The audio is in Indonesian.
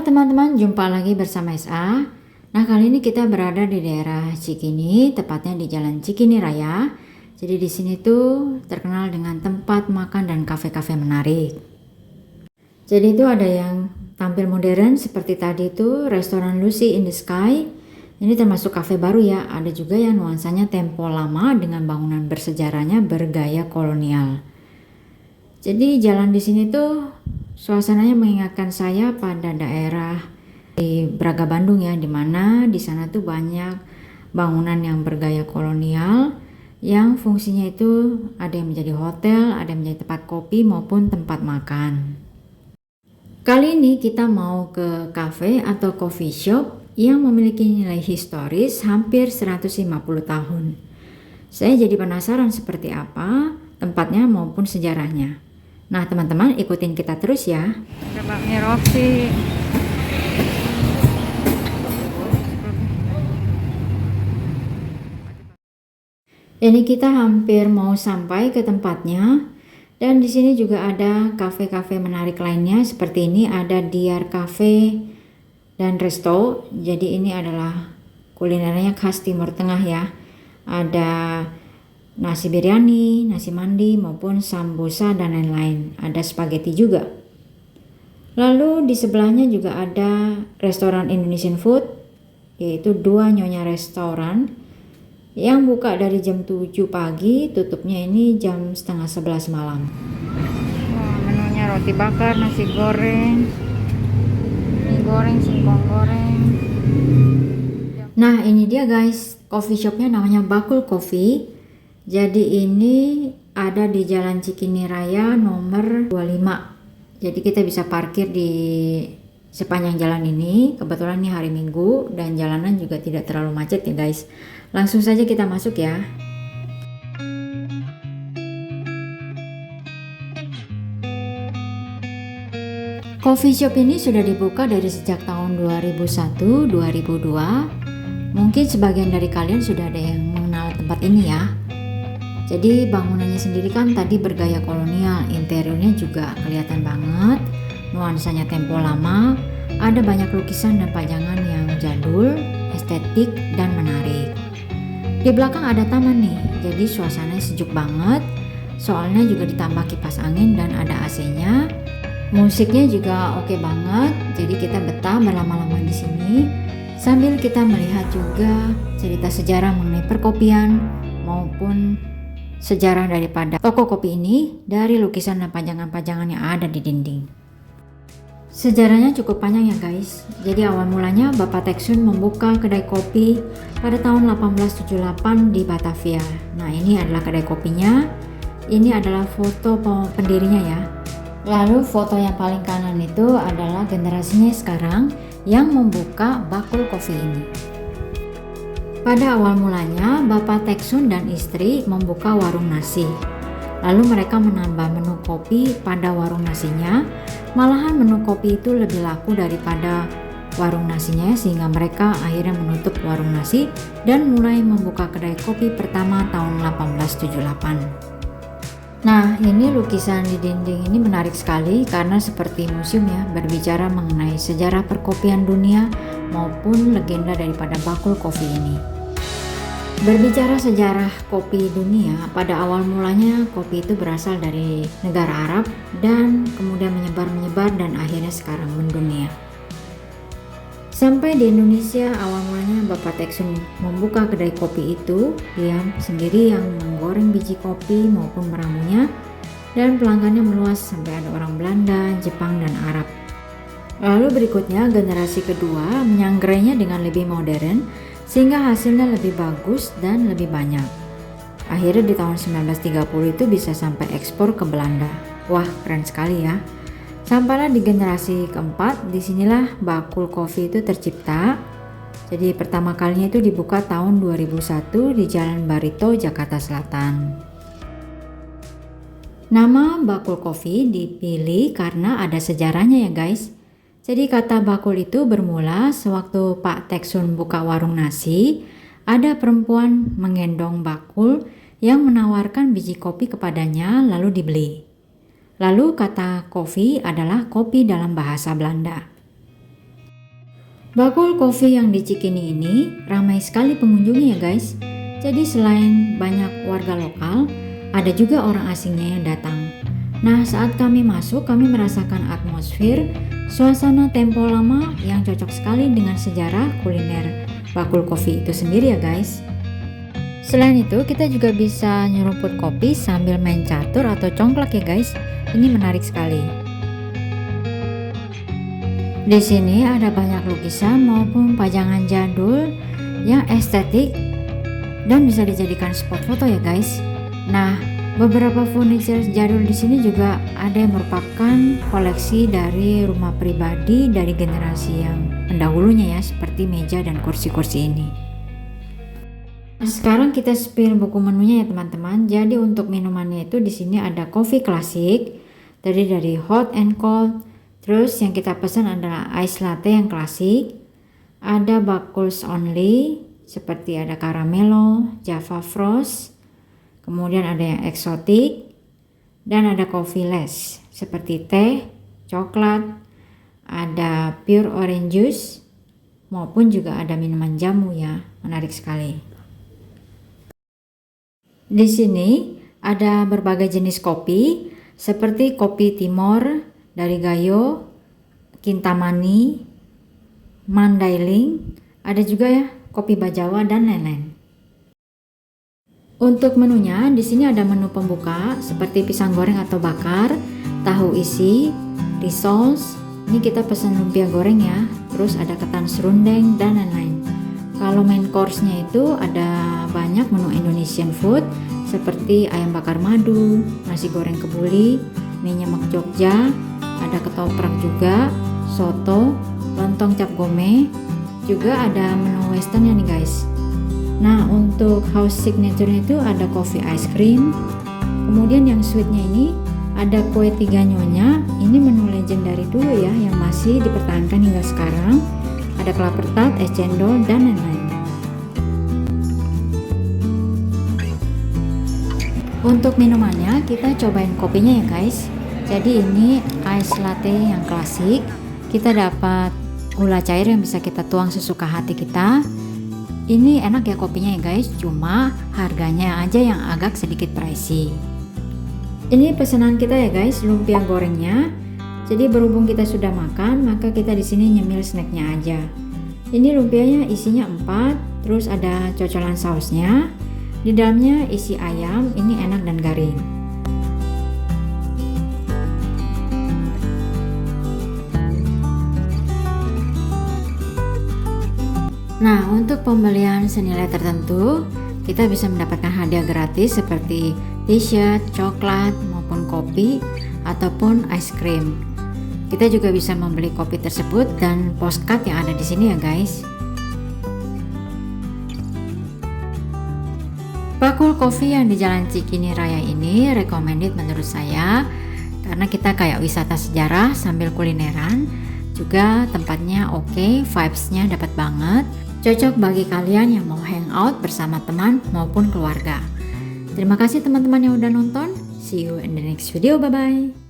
teman-teman, jumpa lagi bersama SA. Nah, kali ini kita berada di daerah Cikini, tepatnya di Jalan Cikini Raya. Jadi di sini tuh terkenal dengan tempat makan dan kafe-kafe menarik. Jadi itu ada yang tampil modern seperti tadi itu restoran Lucy in the Sky. Ini termasuk kafe baru ya. Ada juga yang nuansanya tempo lama dengan bangunan bersejarahnya bergaya kolonial. Jadi jalan di sini tuh suasananya mengingatkan saya pada daerah di Braga Bandung ya, dimana di sana tuh banyak bangunan yang bergaya kolonial yang fungsinya itu ada yang menjadi hotel, ada yang menjadi tempat kopi maupun tempat makan. Kali ini kita mau ke cafe atau coffee shop yang memiliki nilai historis hampir 150 tahun. Saya jadi penasaran seperti apa tempatnya maupun sejarahnya. Nah teman-teman, ikutin kita terus ya. Ada bakmi Rofi. Ini kita hampir mau sampai ke tempatnya. Dan di sini juga ada kafe-kafe menarik lainnya seperti ini, ada Diar Cafe dan Resto. Jadi ini adalah kulinernya khas Timur Tengah ya. Ada nasi biryani, nasi mandi maupun sambosa dan lain-lain. Ada spaghetti juga. Lalu di sebelahnya juga ada restoran Indonesian food, yaitu Dua Nyonya Restoran yang buka dari jam 7 pagi, tutupnya ini jam setengah 11 malam. Menunya roti bakar, nasi goreng, mie goreng, singkong goreng. Nah ini dia guys, coffee shopnya namanya Bakul Coffee. Jadi ini ada di Jalan Cikini Raya nomor 25. Jadi kita bisa parkir di sepanjang jalan ini. Kebetulan ini hari Minggu dan jalanan juga tidak terlalu macet ya guys. Langsung saja kita masuk ya. Coffee shop ini sudah dibuka dari sejak tahun 2001-2002. Mungkin sebagian dari kalian sudah ada yang mengenal tempat ini ya. Jadi bangunannya sendiri kan tadi bergaya kolonial, interiornya juga kelihatan banget, nuansanya tempo lama, ada banyak lukisan dan pajangan yang jadul, estetik, dan menarik. Di belakang ada taman nih, jadi suasananya sejuk banget, soalnya juga ditambah kipas angin dan ada AC-nya. Musiknya juga oke banget, jadi kita betah berlama-lama di sini, sambil kita melihat juga cerita sejarah mengenai perkopian maupun sejarah daripada toko kopi ini dari lukisan dan pajangan-pajangan yang ada di dinding. Sejarahnya cukup panjang ya guys. Jadi awal mulanya Bapak Teksun membuka kedai kopi pada tahun 1878 di Batavia. Nah ini adalah kedai kopinya. Ini adalah foto pendirinya ya. Lalu foto yang paling kanan itu adalah generasinya sekarang yang membuka Bakul Coffee ini. Pada awal mulanya, Bapak Teksun dan istri membuka warung nasi. Lalu mereka menambah menu kopi pada warung nasinya. Malahan menu kopi itu lebih laku daripada warung nasinya sehingga mereka akhirnya menutup warung nasi dan mulai membuka kedai kopi pertama tahun 1878. Nah, ini lukisan di dinding ini menarik sekali karena seperti museum ya, berbicara mengenai sejarah perkopian dunia maupun legenda daripada Bakul Coffee ini. Berbicara sejarah kopi dunia, pada awal mulanya kopi itu berasal dari negara Arab dan kemudian menyebar dan akhirnya sekarang mendunia. Sampai di Indonesia awal mulanya Bapak Teksun membuka kedai kopi itu, dia sendiri yang menggoreng biji kopi maupun meramunya, dan pelanggannya meluas sampai ada orang Belanda, Jepang, dan Arab. Lalu berikutnya generasi kedua menyanggainya dengan lebih modern sehingga hasilnya lebih bagus dan lebih banyak. Akhirnya di tahun 1930 itu bisa sampai ekspor ke Belanda. Wah, keren sekali ya. Sampailah di generasi keempat, disinilah Bakul Coffee itu tercipta. Jadi pertama kalinya itu dibuka tahun 2001 di Jalan Barito, Jakarta Selatan. Nama Bakul Coffee dipilih karena ada sejarahnya ya guys. Jadi kata bakul itu bermula sewaktu Pak Teksun buka warung nasi, ada perempuan menggendong bakul yang menawarkan biji kopi kepadanya lalu dibeli. Lalu kata kopi adalah kopi dalam bahasa Belanda. Bakul Coffee yang di Cikini ini ramai sekali pengunjungnya ya guys. Jadi selain banyak warga lokal, ada juga orang asingnya yang datang. Nah, saat kami masuk, kami merasakan atmosfer suasana tempo lama yang cocok sekali dengan sejarah kuliner Bakul Coffee itu sendiri ya guys. Selain itu, kita juga bisa nyeruput kopi sambil main catur atau congklak ya guys. Ini menarik sekali. Di sini ada banyak lukisan maupun pajangan jadul yang estetik dan bisa dijadikan spot foto ya guys. Nah, beberapa furniture jadul di sini juga ada yang merupakan koleksi dari rumah pribadi dari generasi yang pendahulunya ya, seperti meja dan kursi-kursi ini. Nah, sekarang kita spill buku menunya ya teman-teman. Jadi untuk minumannya itu di sini ada coffee klasik, terdiri dari hot and cold. Terus yang kita pesan adalah ice latte yang klasik. Ada bakuls only, seperti ada caramelo, java frost. Kemudian ada yang eksotik dan ada coffee less, seperti teh, coklat, ada pure orange juice maupun juga ada minuman jamu ya. Menarik sekali. Di sini ada berbagai jenis kopi seperti kopi Timor dari Gayo, Kintamani, Mandailing, ada juga ya kopi Bajawa dan lain-lain. Untuk menunya di sini ada menu pembuka seperti pisang goreng atau bakar, tahu isi, rissoles. Ini kita pesan lumpia goreng ya. Terus ada ketan serundeng dan lain-lain. Kalau main course-nya itu ada banyak menu Indonesian food seperti ayam bakar madu, nasi goreng kebuli, mie nyemek Jogja, ada ketoprak juga, soto, lontong cap gome, juga ada menu western ya nih guys. Nah, untuk house signature-nya itu ada coffee ice cream. Kemudian yang sweetnya ini ada kue tiga nyonya. Ini menu legendary dulu ya yang masih dipertahankan hingga sekarang. Ada kelapa tart, es cendol dan lain-lain. Untuk minumannya kita cobain kopinya ya guys. Jadi ini ice latte yang klasik. Kita dapat gula cair yang bisa kita tuang sesuka hati kita. Ini enak ya kopinya ya guys, cuma harganya aja yang agak sedikit pricey. Ini pesanan kita ya guys, lumpia gorengnya. Jadi berhubung kita sudah makan, maka kita di sini nyemil snacknya aja. Ini lumpianya isinya 4, terus ada cocolan sausnya. Di dalamnya isi ayam, ini enak dan garing. Nah, untuk pembelian senilai tertentu, kita bisa mendapatkan hadiah gratis seperti t-shirt, coklat, maupun kopi, ataupun ice cream. Kita juga bisa membeli kopi tersebut dan postcard yang ada di sini ya guys. Bakul Coffee yang di Jalan Cikini Raya ini recommended menurut saya karena kita kayak wisata sejarah sambil kulineran. Juga tempatnya oke, vibes-nya dapat banget. Cocok bagi kalian yang mau hangout bersama teman maupun keluarga. Terima kasih teman-teman yang udah nonton. See you in the next video. Bye-bye.